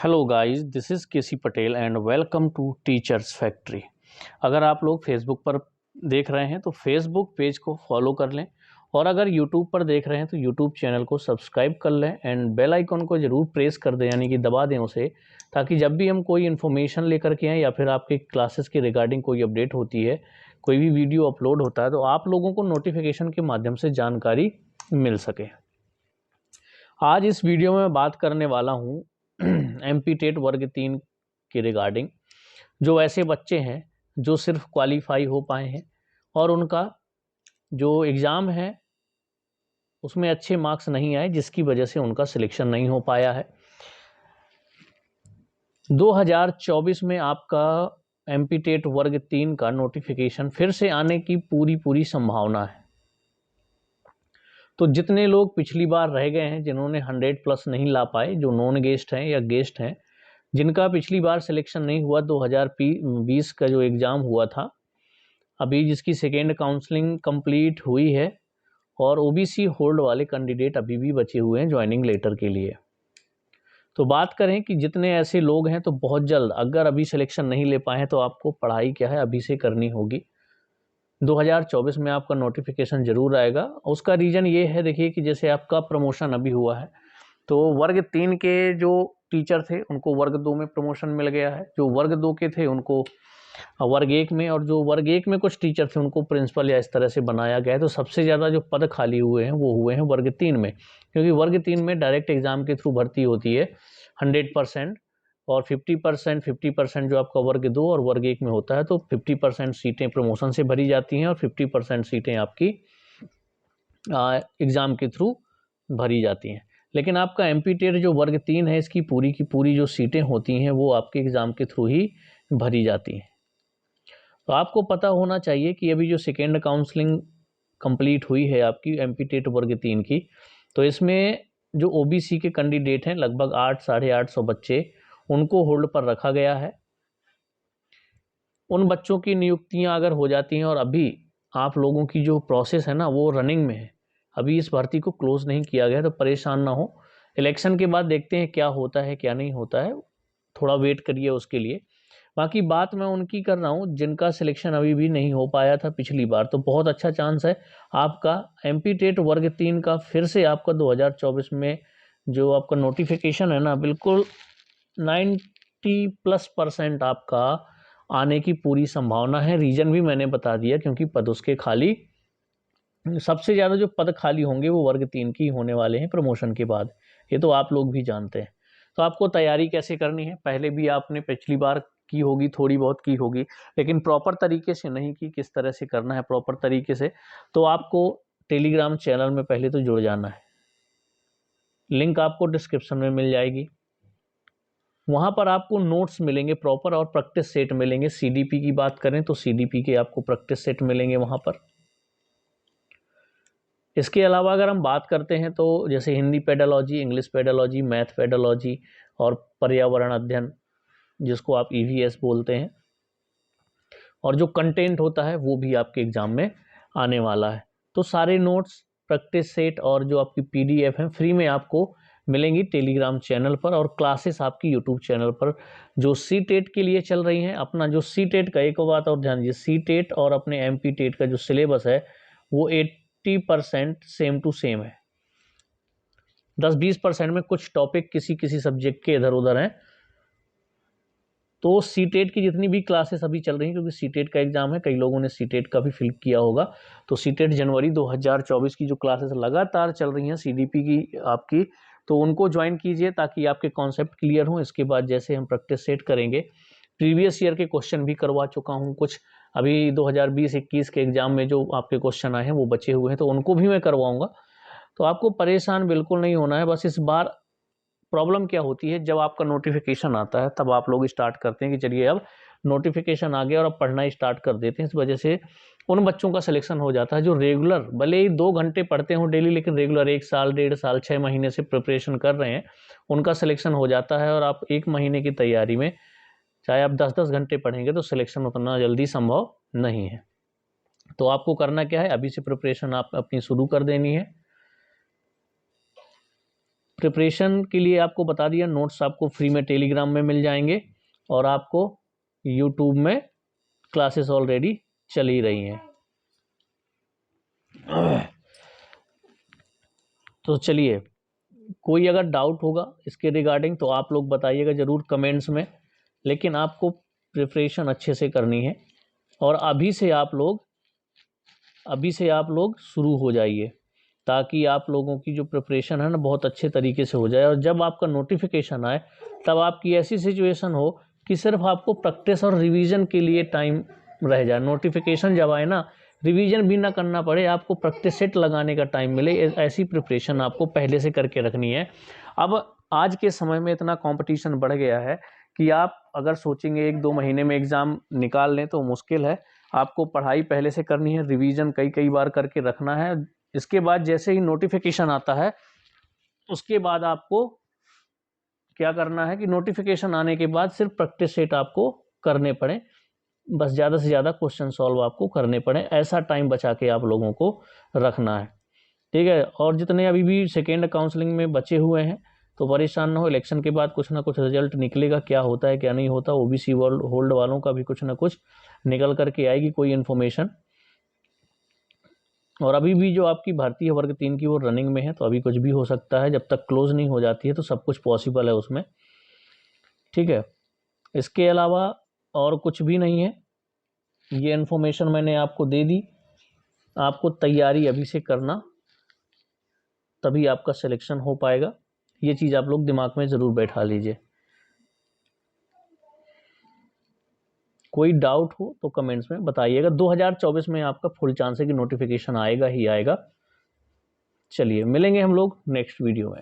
Hello guys, this is KC Patel and welcome to teachers factory. अगर आप लोग Facebook पर देख रहे हैं तो फेसबुक पेज को फॉलो कर लें, और अगर यूट्यूब पर देख रहे हैं तो यूट्यूब चैनल को सब्सक्राइब कर लें एंड बेल आइकन को ज़रूर प्रेस कर दें, यानी कि दबा दें उसे, ताकि जब भी हम कोई इन्फॉर्मेशन लेकर के आएँ या फिर आपके क्लासेस के रिगार्डिंग कोई अपडेट होती है, कोई भी वीडियो अपलोड होता है, तो आप लोगों को नोटिफिकेशन के माध्यम से जानकारी मिल सके। आज इस वीडियो में मैं बात करने वाला हूँ एमपी टेट वर्ग 3 के रिगार्डिंग। जो ऐसे बच्चे हैं जो सिर्फ क्वालिफाई हो पाए हैं और उनका जो एग्ज़ाम है उसमें अच्छे मार्क्स नहीं आए, जिसकी वजह से उनका सिलेक्शन नहीं हो पाया है। 2024 में आपका एमपी टेट वर्ग 3 का नोटिफिकेशन फिर से आने की पूरी संभावना है। तो जितने लोग पिछली बार रह गए हैं, जिन्होंने 100+ नहीं ला पाए, जो नॉन गेस्ट हैं या गेस्ट हैं, जिनका पिछली बार सिलेक्शन नहीं हुआ, 2020 का जो एग्ज़ाम हुआ था, अभी जिसकी सेकेंड काउंसलिंग कंप्लीट हुई है, और ओबीसी होल्ड वाले कैंडिडेट अभी भी बचे हुए हैं ज्वाइनिंग लेटर के लिए। तो बात करें कि जितने ऐसे लोग हैं, तो बहुत जल्द, अगर अभी सिलेक्शन नहीं ले पाए हैं तो आपको पढ़ाई क्या है अभी से करनी होगी। 2024 में आपका नोटिफिकेशन ज़रूर आएगा। उसका रीज़न ये है, देखिए कि जैसे आपका प्रमोशन अभी हुआ है, तो वर्ग 3 के जो टीचर थे उनको वर्ग 2 में प्रमोशन मिल गया है, जो वर्ग 2 के थे उनको वर्ग 1 में, और जो वर्ग 1 में कुछ टीचर थे उनको प्रिंसिपल या इस तरह से बनाया गया है। तो सबसे ज़्यादा जो पद खाली हुए हैं वो हुए हैं वर्ग 3 में, क्योंकि वर्ग 3 में डायरेक्ट एग्ज़ाम के थ्रू भर्ती होती है 100%, और 50% जो आपका वर्ग 2 और वर्ग 1 में होता है, तो 50% सीटें प्रमोशन से भरी जाती हैं और 50% सीटें आपकी एग्ज़ाम के थ्रू भरी जाती हैं। लेकिन आपका एमपी टेट जो वर्ग 3 है, इसकी पूरी की पूरी जो सीटें होती हैं वो आपके एग्ज़ाम के थ्रू ही भरी जाती हैं। तो आपको पता होना चाहिए कि अभी जो सेकेंड काउंसलिंग कंप्लीट हुई है आपकी एमपी टेट वर्ग 3 की, तो इसमें जो ओबीसी के कैंडिडेट हैं, लगभग 800-850 बच्चे, उनको होल्ड पर रखा गया है। उन बच्चों की नियुक्तियां अगर हो जाती हैं, और अभी आप लोगों की जो प्रोसेस है ना वो रनिंग में है, अभी इस भर्ती को क्लोज नहीं किया गया, तो परेशान ना हो। इलेक्शन के बाद देखते हैं क्या होता है क्या नहीं होता है, थोड़ा वेट करिए उसके लिए। बाकी बात मैं उनकी कर रहा हूँ जिनका सिलेक्शन अभी भी नहीं हो पाया था पिछली बार, तो बहुत अच्छा चांस है आपका एमपी टेट वर्ग 3 का फिर से आपका 2024 में जो आपका नोटिफिकेशन है ना, बिल्कुल 90+% आपका आने की पूरी संभावना है। रीज़न भी मैंने बता दिया, क्योंकि पद उसके खाली, सबसे ज़्यादा जो पद खाली होंगे वो वर्ग 3 की होने वाले हैं प्रमोशन के बाद, ये तो आप लोग भी जानते हैं। तो आपको तैयारी कैसे करनी है, पहले भी आपने पिछली बार की होगी, थोड़ी बहुत की होगी, लेकिन प्रॉपर तरीके से नहीं की। किस तरह से करना है प्रॉपर तरीके से, तो आपको टेलीग्राम चैनल में पहले तो जुड़ जाना है। लिंक आपको डिस्क्रिप्शन में मिल जाएगी। वहाँ पर आपको नोट्स मिलेंगे प्रॉपर, और प्रैक्टिस सेट मिलेंगे। सीडीपी की बात करें तो सीडीपी के आपको प्रैक्टिस सेट मिलेंगे वहाँ पर। इसके अलावा अगर हम बात करते हैं तो जैसे Hindi pedology, English pedology, math pedology और पर्यावरण अध्ययन, जिसको आप ईवीएस बोलते हैं, और जो कंटेंट होता है वो भी आपके एग्ज़ाम में आने वाला है। तो सारे नोट्स, प्रैक्टिस सेट और जो आपकी पीडीएफ है फ्री में आपको मिलेंगी टेलीग्राम चैनल पर, और क्लासेस आपकी यूट्यूब चैनल पर जो सी टेट के लिए चल रही हैं। अपना जो सी टेट का, एक बात और ध्यान दीजिए, सी टेट और अपने एमपी टेट का जो सिलेबस है वो 80% सेम टू सेम है। 10-20% में कुछ टॉपिक किसी किसी सब्जेक्ट के इधर उधर हैं। तो सी टेट की जितनी भी क्लासेस अभी चल रही हैं, क्योंकि सी टेट का एग्ज़ाम है, कई लोगों ने सी टेट का भी फिल किया होगा, तो सी टेट जनवरी 2024 की जो क्लासेस लगातार चल रही हैं सीडीपी की आपकी, तो उनको ज्वाइन कीजिए ताकि आपके कॉन्सेप्ट क्लियर हों। इसके बाद जैसे हम प्रैक्टिस सेट करेंगे, प्रीवियस ईयर के क्वेश्चन भी करवा चुका हूँ कुछ, अभी 2020-21 के एग्ज़ाम में जो आपके क्वेश्चन आए हैं वो बचे हुए हैं, तो उनको भी मैं करवाऊँगा। तो आपको परेशान बिल्कुल नहीं होना है। बस इस बार प्रॉब्लम क्या होती है, जब आपका नोटिफिकेशन आता है तब आप लोग स्टार्ट करते हैं कि चलिए अब नोटिफिकेशन आ गया और अब पढ़ना स्टार्ट कर देते हैं। इस वजह से उन बच्चों का सिलेक्शन हो जाता है जो रेगुलर, भले ही 2 घंटे पढ़ते हों डेली, लेकिन रेगुलर 1 साल, 1.5 साल, 6 महीने से प्रिपरेशन कर रहे हैं, उनका सिलेक्शन हो जाता है। और आप 1 महीने की तैयारी में चाहे आप 10-10 घंटे पढ़ेंगे तो सिलेक्शन उतना जल्दी संभव नहीं है। तो आपको करना क्या है, अभी से प्रिपरेशन आप अपनी शुरू कर देनी है। प्रिपरेशन के लिए आपको बता दिया, नोट्स आपको फ्री में टेलीग्राम में मिल जाएंगे और आपको यूट्यूब में क्लासेस ऑलरेडी चल ही रही हैं। तो चलिए, कोई अगर डाउट होगा इसके रिगार्डिंग तो आप लोग बताइएगा ज़रूर कमेंट्स में, लेकिन आपको प्रिपरेशन अच्छे से करनी है और अभी से आप लोग शुरू हो जाइए ताकि आप लोगों की जो प्रिपरेशन है ना बहुत अच्छे तरीके से हो जाए और जब आपका नोटिफिकेशन आए तब आपकी ऐसी सिचुएशन हो कि सिर्फ आपको प्रैक्टिस और रिवीजन के लिए टाइम रह जाए। नोटिफिकेशन जब आए ना, रिवीजन भी ना करना पड़े, आपको प्रैक्टिस सेट लगाने का टाइम मिले, ऐसी प्रिपरेशन आपको पहले से करके रखनी है। अब आज के समय में इतना कंपटीशन बढ़ गया है कि आप अगर सोचेंगे 1-2 महीने में एग्ज़ाम निकाल लें तो मुश्किल है। आपको पढ़ाई पहले से करनी है, रिवीजन कई बार करके रखना है। इसके बाद जैसे ही नोटिफिकेशन आता है उसके बाद आपको क्या करना है कि नोटिफिकेशन आने के बाद सिर्फ प्रैक्टिस सेट आपको करने पड़े, बस ज़्यादा से ज़्यादा क्वेश्चन सॉल्व आपको करने पड़े, ऐसा टाइम बचा के आप लोगों को रखना है, ठीक है। और जितने अभी भी सेकेंड काउंसलिंग में बचे हुए हैं तो परेशान ना हो, इलेक्शन के बाद कुछ ना कुछ रिजल्ट निकलेगा, क्या होता है क्या नहीं होता, ओबीसी होल्ड वालों का भी कुछ ना कुछ निकल करके आएगी कोई इन्फॉर्मेशन। और अभी भी जो आपकी भारतीय वर्ग 3 की वो रनिंग में है, तो अभी कुछ भी हो सकता है, जब तक क्लोज नहीं हो जाती है तो सब कुछ पॉसिबल है उसमें, ठीक है। इसके अलावा और कुछ भी नहीं है, ये इन्फॉर्मेशन मैंने आपको दे दी। आपको तैयारी अभी से करना, तभी आपका सिलेक्शन हो पाएगा, ये चीज़ आप लोग दिमाग में ज़रूर बैठा लीजिए। कोई डाउट हो तो कमेंट्स में बताइएगा। 2024 में आपका फुल चांस है कि नोटिफिकेशन आएगा ही आएगा। चलिए मिलेंगे हम लोग नेक्स्ट वीडियो में।